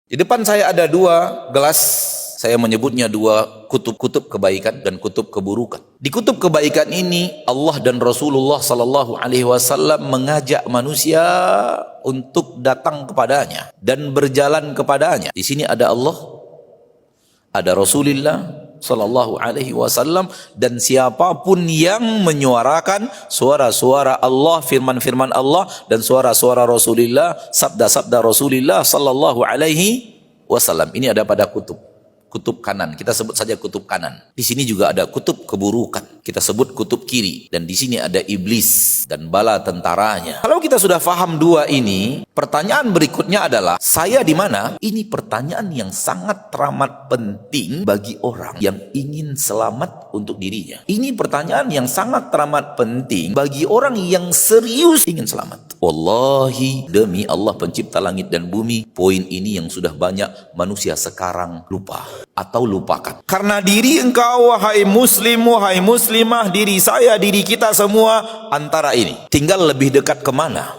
Di depan saya ada dua gelas, saya menyebutnya dua kutub-kutub kebaikan dan kutub keburukan. Di kutub kebaikan ini Allah dan Rasulullah sallallahu alaihi wasallam mengajak manusia untuk datang kepadanya dan berjalan kepadanya. Di sini ada Allah, ada Rasulullah sallallahu alaihi wasallam, dan siapapun yang menyuarakan suara-suara Allah, firman-firman Allah, dan suara-suara Rasulullah, sabda-sabda Rasulullah sallallahu alaihi wasallam. Ini ada pada kutub kanan, kita sebut saja kutub kanan. Di sini juga ada kutub keburukan, kita sebut kutub kiri, dan di sini ada iblis dan bala tentaranya. Kalau kita sudah faham dua ini, pertanyaan berikutnya adalah, saya di mana? Ini pertanyaan yang sangat teramat penting bagi orang yang ingin selamat untuk dirinya. Ini pertanyaan yang sangat teramat penting bagi orang yang serius ingin selamat. Wallahi, demi Allah pencipta langit dan bumi, poin ini yang sudah banyak manusia sekarang lupa atau lupakan. Karena diri engkau, wahai muslim, wahai muslimah, diri saya, diri kita semua antara ini. Tinggal lebih dekat kemana?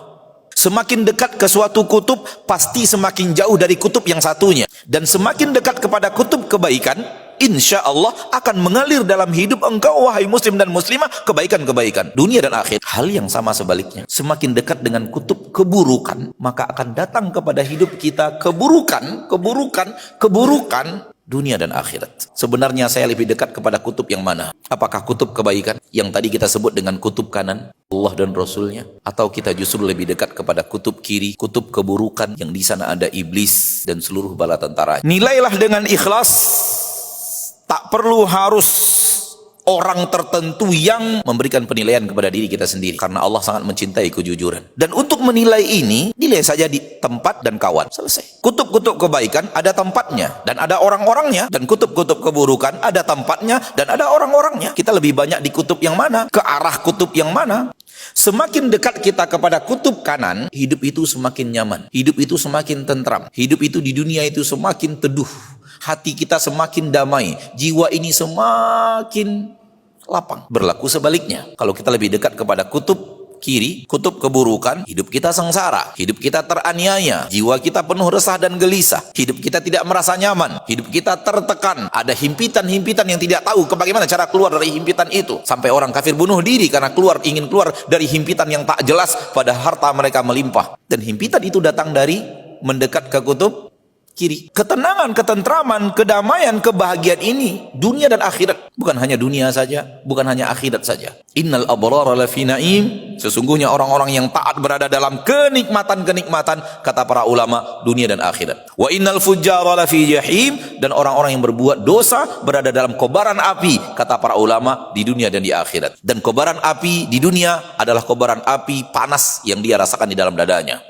Semakin dekat ke suatu kutub, pasti semakin jauh dari kutub yang satunya. Dan semakin dekat kepada kutub kebaikan, insya Allah akan mengalir dalam hidup engkau, wahai muslim dan muslimah, kebaikan-kebaikan dunia dan akhir. Hal yang sama sebaliknya, semakin dekat dengan kutub keburukan, maka akan datang kepada hidup kita keburukan dunia dan akhirat. Sebenarnya saya lebih dekat kepada kutub yang mana? Apakah kutub kebaikan yang tadi kita sebut dengan kutub kanan, Allah dan Rasulnya, atau kita justru lebih dekat kepada kutub kiri, kutub keburukan yang di sana ada iblis dan seluruh bala tentara? Nilailah dengan ikhlas. Tak perlu harus orang tertentu yang memberikan penilaian kepada diri kita sendiri, karena Allah sangat mencintai kejujuran. Dan untuk menilai ini, nilai saja di tempat dan kawan. Selesai. Kutub-kutub kebaikan ada tempatnya dan ada orang-orangnya, dan kutub-kutub keburukan ada tempatnya dan ada orang-orangnya. Kita lebih banyak di kutub yang mana? Ke arah kutub yang mana? Semakin dekat kita kepada kutub kanan, hidup itu semakin nyaman, hidup itu semakin tentram, hidup itu di dunia itu semakin teduh, hati kita semakin damai, jiwa ini semakin lapang. Berlaku sebaliknya, kalau kita lebih dekat kepada kutub kiri, kutub keburukan, hidup kita sengsara, hidup kita teraniaya, jiwa kita penuh resah dan gelisah, hidup kita tidak merasa nyaman, hidup kita tertekan, ada himpitan-himpitan yang tidak tahu bagaimana cara keluar dari himpitan itu, sampai orang kafir bunuh diri karena ingin keluar dari himpitan yang tak jelas, pada harta mereka melimpah. Dan himpitan itu datang dari mendekat ke kutub kiri. Ketenangan, ketentraman, kedamaian, kebahagiaan ini dunia dan akhirat. Bukan hanya dunia saja, bukan hanya akhirat saja. Innal abrara lafi naim, sesungguhnya orang-orang yang taat berada dalam kenikmatan-kenikmatan, kata para ulama, dunia dan akhirat. Wa innal fujjara lafi jahim, dan orang-orang yang berbuat dosa berada dalam kobaran api, kata para ulama, di dunia dan di akhirat. Dan kobaran api di dunia adalah kobaran api panas yang dia rasakan di dalam dadanya,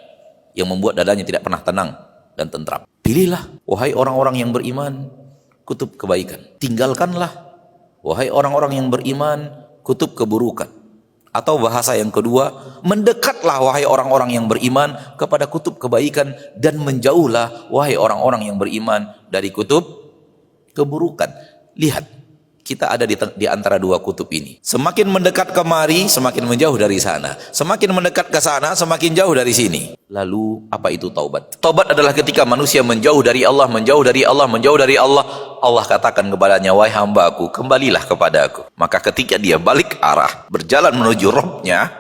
yang membuat dadanya tidak pernah tenang dan tentram. Pilihlah, wahai orang-orang yang beriman, kutub kebaikan. Tinggalkanlah, wahai orang-orang yang beriman, kutub keburukan. Atau bahasa yang kedua, mendekatlah, wahai orang-orang yang beriman, kepada kutub kebaikan, dan menjauhlah, wahai orang-orang yang beriman, dari kutub keburukan. Lihat, kita ada di antara dua kutub ini. Semakin mendekat kemari, semakin menjauh dari sana. Semakin mendekat ke sana, semakin jauh dari sini. Lalu, apa itu taubat? Taubat adalah ketika manusia menjauh dari Allah, menjauh dari Allah, menjauh dari Allah. Allah katakan kepadanya, wahai hambaku, kembalilah kepadaku. Maka ketika dia balik arah, berjalan menuju Rabb-nya,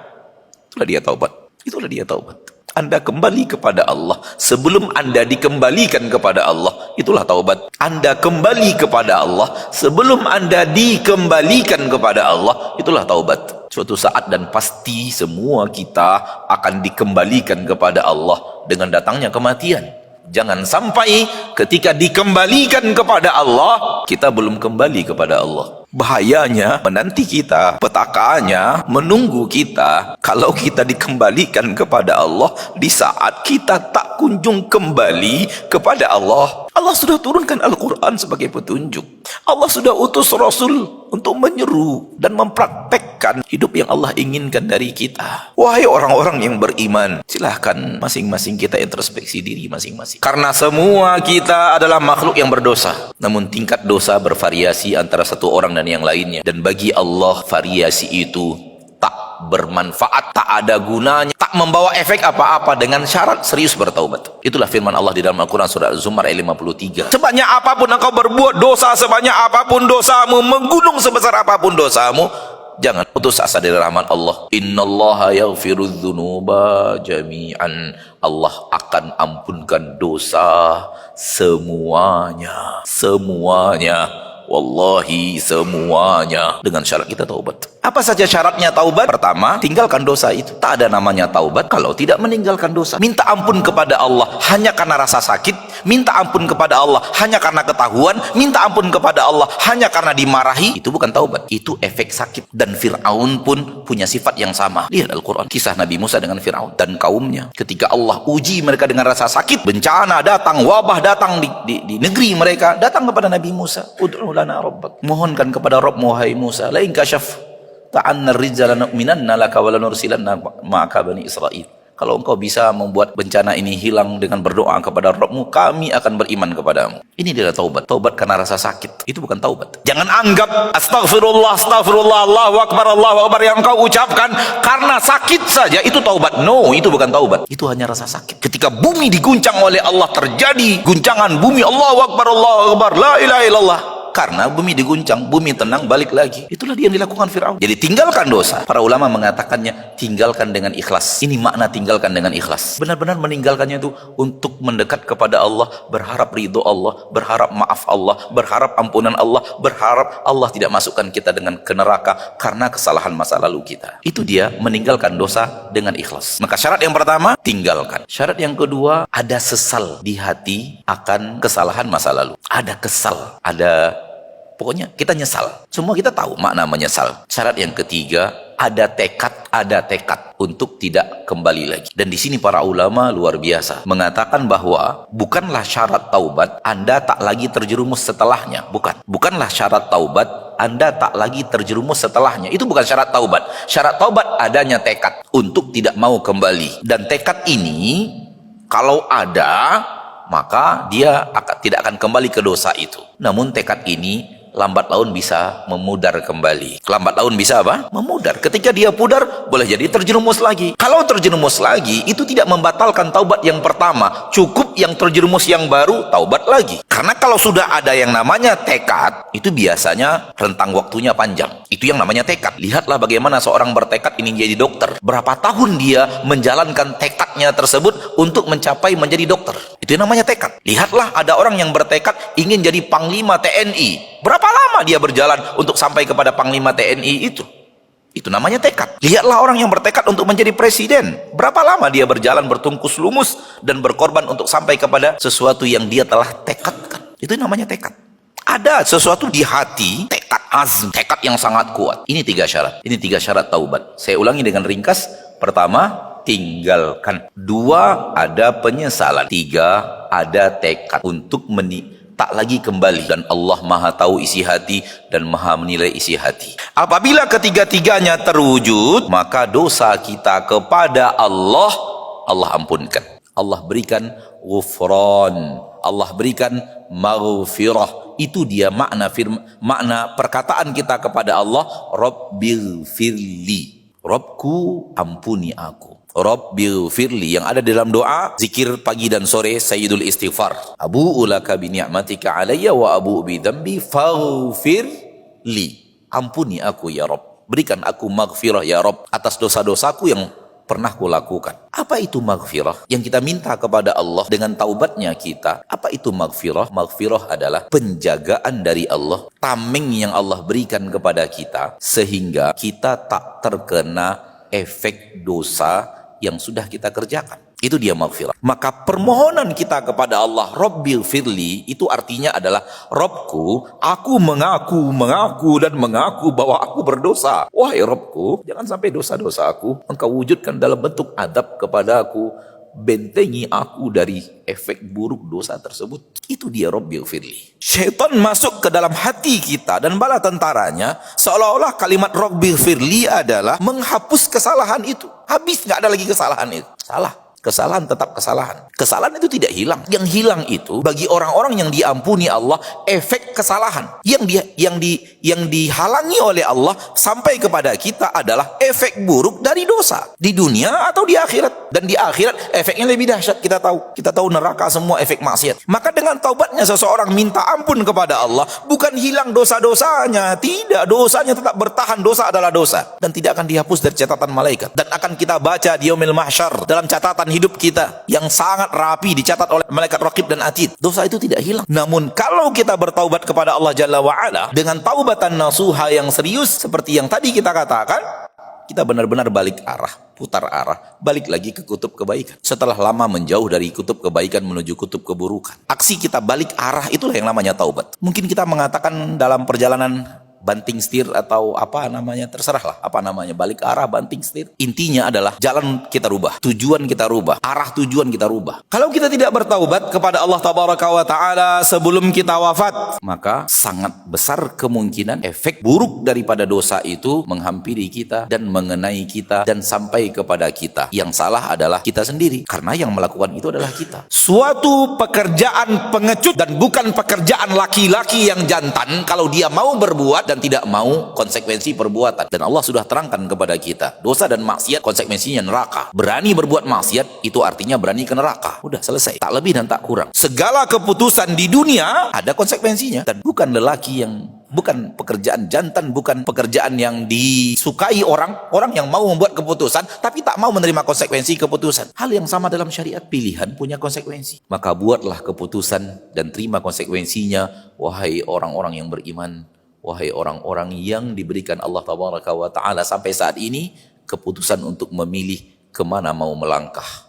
itulah dia taubat. Itulah dia taubat. Anda kembali kepada Allah sebelum Anda dikembalikan kepada Allah, itulah taubat. Anda kembali kepada Allah sebelum Anda dikembalikan kepada Allah, itulah taubat. Suatu saat dan pasti semua kita akan dikembalikan kepada Allah dengan datangnya kematian. Jangan sampai ketika dikembalikan kepada Allah, kita belum kembali kepada Allah. Bahayanya menanti kita, petakannya menunggu kita. Kalau kita dikembalikan kepada Allah di saat kita tak kunjung kembali kepada Allah. Allah sudah turunkan Al-Quran sebagai petunjuk. Allah sudah utus Rasul untuk menyeru dan mempraktekkan hidup yang Allah inginkan dari kita. Wahai orang-orang yang beriman, silahkan masing-masing kita introspeksi diri masing-masing. Karena semua kita adalah makhluk yang berdosa. Namun tingkat dosa bervariasi antara satu orang dan yang lainnya. Dan bagi Allah variasi itu tak bermanfaat, tak ada gunanya, tak tak membawa efek apa-apa dengan syarat serius bertaubat. Itulah firman Allah di dalam Al-Quran surah Az-Zumar ayat 53. Sebanyak apapun engkau berbuat dosa, sebanyak apapun dosamu, menggunung sebesar apapun dosamu, jangan putus asa dari rahmat Allah. Innallaha yaghfirudz dzunuba jami'an. Allah akan ampunkan dosa semuanya. Semuanya. Wallahi semuanya. Dengan syarat kita taubat. Apa saja syaratnya taubat? Pertama, tinggalkan dosa itu. Tak ada namanya taubat kalau tidak meninggalkan dosa. Minta ampun kepada Allah hanya karena rasa sakit. Minta ampun kepada Allah hanya karena ketahuan. Minta ampun kepada Allah hanya karena dimarahi. Itu bukan taubat. Itu efek sakit. Dan Fir'aun pun punya sifat yang sama. Lihat Al-Quran. Kisah Nabi Musa dengan Fir'aun dan kaumnya. Ketika Allah uji mereka dengan rasa sakit. Bencana datang, wabah datang di negeri mereka. Datang kepada Nabi Musa. Ud'u lana rabbak. Mohonkan kepada Rabb wahai Musa. La in kashaf ta'anna rijala nu'minanna laka wa lanursilanna ma'aka bani Israil. Kalau engkau bisa membuat bencana ini hilang dengan berdoa kepada Rabbmu, kami akan beriman kepadamu. Ini adalah taubat. Taubat karena rasa sakit. Itu bukan taubat. Jangan anggap astagfirullah, astagfirullah, Allahu akbar yang engkau ucapkan karena sakit saja itu taubat. No, itu bukan taubat. Itu hanya rasa sakit. Ketika bumi diguncang oleh Allah, terjadi guncangan bumi, Allahu akbar, la ilaha illallah. Karena bumi diguncang, bumi tenang, balik lagi. Itulah dia yang dilakukan Fir'aun. Jadi tinggalkan dosa. Para ulama mengatakannya tinggalkan dengan ikhlas. Ini makna tinggalkan dengan ikhlas. Benar-benar meninggalkannya itu untuk mendekat kepada Allah, berharap ridho Allah, berharap maaf Allah, berharap ampunan Allah, berharap Allah tidak masukkan kita dengan ke neraka karena kesalahan masa lalu kita. Itu dia meninggalkan dosa dengan ikhlas. Maka syarat yang pertama, tinggalkan. Syarat yang kedua, ada sesal di hati akan kesalahan masa lalu. Ada kesal, pokoknya kita nyesal. Semua kita tahu makna menyesal. Syarat yang ketiga, ada tekad untuk tidak kembali lagi. Dan di sini para ulama luar biasa mengatakan bahwa bukanlah syarat taubat Anda tak lagi terjerumus setelahnya. Bukanlah syarat taubat Anda tak lagi terjerumus setelahnya. Itu bukan syarat taubat. Syarat taubat adanya tekad untuk tidak mau kembali. Dan tekad ini kalau ada, maka dia tidak akan kembali ke dosa itu. Namun tekad ini lambat laun bisa memudar kembali. Lambat laun bisa apa? Memudar. Ketika dia pudar, boleh jadi terjerumus lagi. Kalau terjerumus lagi, itu tidak membatalkan taubat yang pertama. Cukup yang terjerumus yang baru, taubat lagi. Karena kalau sudah ada yang namanya tekad, itu biasanya rentang waktunya panjang. Itu yang namanya tekad. Lihatlah bagaimana seorang bertekad ingin jadi dokter. Berapa tahun dia menjalankan tekadnya tersebut untuk mencapai menjadi dokter. Itu yang namanya tekad. Lihatlah ada orang yang bertekad ingin jadi panglima TNI. Berapa lama dia berjalan untuk sampai kepada panglima TNI itu? Itu namanya tekad. Lihatlah orang yang bertekad untuk menjadi presiden. Berapa lama dia berjalan bertungkus lumus dan berkorban untuk sampai kepada sesuatu yang dia telah tekadkan. Itu namanya tekad. Ada sesuatu di hati, tekad azm, tekad yang sangat kuat. Ini 3 syarat. Ini 3 syarat taubat. Saya ulangi dengan ringkas. Pertama, tinggalkan. 2, ada penyesalan. 3, ada tekad untuk tak lagi kembali. Dan Allah maha tahu isi hati dan maha menilai isi hati. Apabila ketiga-tiganya terwujud, maka dosa kita kepada Allah, Allah ampunkan. Allah berikan ghufran. Allah berikan maghfirah. Itu dia makna perkataan kita kepada Allah, Rabbighfirli. Rabbku ampuni aku. Rabbighfirli, yang ada dalam doa zikir pagi dan sore, sayyidul istighfar. Abu'u laka bi ni'matika alayya wa abu'u bi dzambi faghfirli. Ampuni aku ya Rabb. Berikan aku maghfirah ya Rabb atas dosa-dosaku yang pernah kulakukan. Apa itu maghfirah? Yang kita minta kepada Allah dengan taubatnya kita. Apa itu maghfirah? Maghfirah adalah penjagaan dari Allah, tameng yang Allah berikan kepada kita sehingga kita tak terkena efek dosa yang sudah kita kerjakan. Itu dia maghfirah. Maka permohonan kita kepada Allah, Rabbighfirli, itu artinya adalah, Robku, aku mengaku dan mengaku bahwa aku berdosa. Wahai Robku, jangan sampai dosa-dosa aku engkau wujudkan dalam bentuk adab kepada aku. Bentengi aku dari efek buruk dosa tersebut. Itu dia Rabbighfirli. Syaitan masuk ke dalam hati kita dan bala tentaranya seolah-olah kalimat Rabbighfirli adalah menghapus kesalahan itu. Habis, nggak ada lagi kesalahan itu. Salah. Kesalahan tetap kesalahan. Kesalahan itu tidak hilang. Yang hilang itu bagi orang-orang yang diampuni Allah efek kesalahan. Yang dihalangi oleh Allah sampai kepada kita adalah efek buruk dari dosa di dunia atau di akhirat. Dan di akhirat efeknya lebih dahsyat. Kita tahu neraka semua efek maksiat. Maka dengan taubatnya seseorang minta ampun kepada Allah, bukan hilang dosa-dosanya. Tidak, dosanya tetap bertahan. Dosa adalah dosa dan tidak akan dihapus dari catatan malaikat. Dan akan kita baca di yaumil mahsyar dalam catatan hidup kita yang sangat rapi dicatat oleh malaikat raqib dan atid. Dosa itu tidak hilang. Namun kalau kita bertaubat kepada Allah Jalla wa'ala dengan taubatan nasuha yang serius seperti yang tadi kita katakan, kita benar-benar balik arah, putar arah, balik lagi ke kutub kebaikan. Setelah lama menjauh dari kutub kebaikan menuju kutub keburukan, aksi kita balik arah itulah yang namanya taubat. Mungkin kita mengatakan dalam perjalanan banting setir atau apa namanya, terserahlah apa namanya, balik arah, banting setir. Intinya adalah jalan kita rubah, tujuan kita rubah, arah tujuan kita rubah. Kalau kita tidak bertaubat kepada Allah Tabaraka wa Ta'ala sebelum kita wafat, maka sangat besar kemungkinan efek buruk daripada dosa itu menghampiri kita dan mengenai kita dan sampai kepada kita. Yang salah adalah kita sendiri, karena yang melakukan itu adalah kita. Suatu pekerjaan pengecut dan bukan pekerjaan laki-laki yang jantan kalau dia mau berbuat dan tidak mau konsekuensi perbuatan. Dan Allah sudah terangkan kepada kita, dosa dan maksiat konsekuensinya neraka. Berani berbuat maksiat itu artinya berani ke neraka. Udah selesai, tak lebih dan tak kurang. Segala keputusan di dunia ada konsekuensinya, dan bukan lelaki yang, bukan pekerjaan jantan, bukan pekerjaan yang disukai orang yang mau membuat keputusan tapi tak mau menerima konsekuensi keputusan. Hal yang sama dalam syariat, pilihan punya konsekuensi. Maka buatlah keputusan dan terima konsekuensinya, wahai orang-orang yang beriman, wahai orang-orang yang diberikan Allah Tabaraka wa Ta'ala sampai saat ini keputusan untuk memilih kemana mau melangkah.